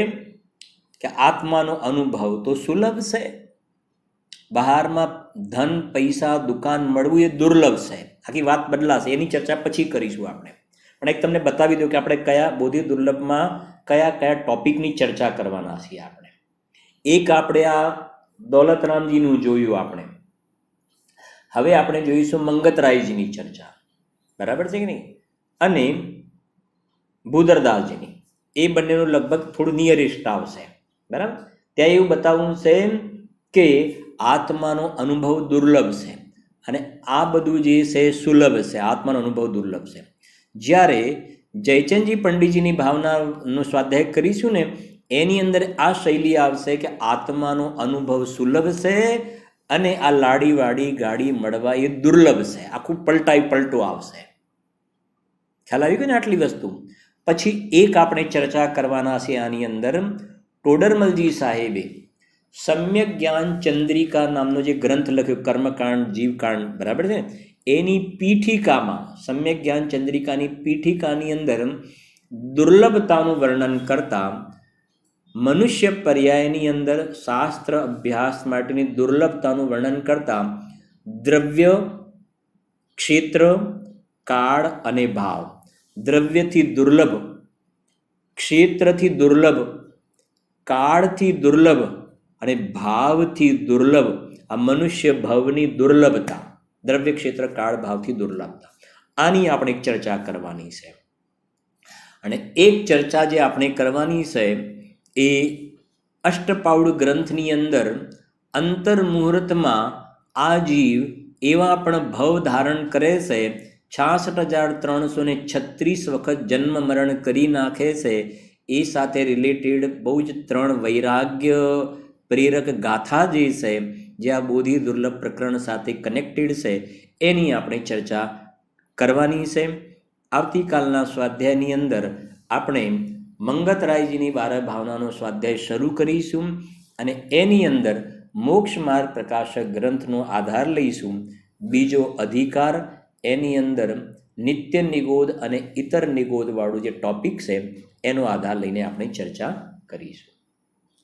કે આત્માનો અનુભવ તો સુલભ છે, બહારમાં ધન પૈસા દુકાન મળવું એ દુર્લભ છે. આખી વાત બદલાશે, એની ચર્ચા પછી કરીશું આપણે. પણ એક તમને બતાવી દઉં કે આપણે કયા બોધિ દુર્લભમાં કયા ટોપિકની ચર્ચા કરવાના છીએ આપણે. એક આપણે આ દોલતરામજીનું જોયું આપણે. હવે આપણે જોઈશું મંગતરાયજીની ચર્ચા, બરાબર છે કે નહીં? અને ભૂધરદાસજીની, એ બંનેનું લગભગ થોડું નિયરેસ્ટ આવશે, બરાબર? ત્યાં એવું બતાવવું છે કે આત્માનો અનુભવ દુર્લભ છે અને આ બધું જે છે સુલભ છે. આત્માનો અનુભવ દુર્લભ છે. જ્યારે જયચંદજી પંડિતજીની ભાવનાનો સ્વાધ્યાય કરીશું ને, એની અંદર આ શૈલી આવશે કે આત્માનો અનુભવ સુલભ છે અને આ લાડીવાડી ગાડી મળવા એ દુર્લભ છે. આખું પલટો આવશે. ખ્યાલ આવી ગયો ને આટલી વસ્તુ? પછી એક આપણે ચર્ચા કરવાના છે આની અંદર. ટોડરમલજી સાહેબે સમ્યક જ્ઞાન ચંદ્રિકા નામનો જે ગ્રંથ લખ્યો, કર્મકાંડ જીવકાંડ, બરાબર છે? એની પીઠિકામાં, સમ્યક જ્ઞાન ચંદ્રિકાની પીઠિકાની અંદર દુર્લભતાનું વર્ણન કરતા મનુષ્ય પર્યાયની અંદર શાસ્ત્ર અભ્યાસ માટેની દુર્લભતાનું વર્ણન કરતા દ્રવ્ય, ક્ષેત્ર, કાળ અને ભાવ, દ્રવ્યથી દુર્લભ ક્ષેત્રથી દુર્લભ, કાળથી દુર્લભ અને ભાવથી દુર્લભ, આ મનુષ્ય ભાવની દુર્લભતા, દ્રવ્ય ક્ષેત્ર કાળ ભાવથી દુર્લભતા, આની આપણે એક ચર્ચા કરવાની છે. અને એક ચર્ચા જે આપણે કરવાની છે એ અષ્ટપાઉડ ગ્રંથની અંદર અંતર્મુહૂર્તમાં આ જીવ એવા પણ ભવ ધારણ કરે છે, 66,336 વખત જન્મ મરણ કરી નાખે છે. એ સાથે રિલેટેડ બહુ જ 3 વૈરાગ્ય પ્રેરક ગાથા જે છે, જે આ બોધિ દુર્લભ પ્રકરણ સાથે કનેક્ટેડ છે, એની આપણે ચર્ચા કરવાની છે. આવતીકાલના સ્વાધ્યાયની અંદર આપણે મંગતરાયજીની 12 ભાવનાનો સ્વાધ્યાય શરૂ કરીશું અને એની અંદર મોક્ષ માર્ગ પ્રકાશક ગ્રંથનો આધાર લઈશું. બીજો અધિકાર, એની અંદર નિત્ય નિગોદ અને ઇતર નિગોદવાળું જે ટોપિક છે એનો આધાર લઈને આપણે ચર્ચા કરીશું.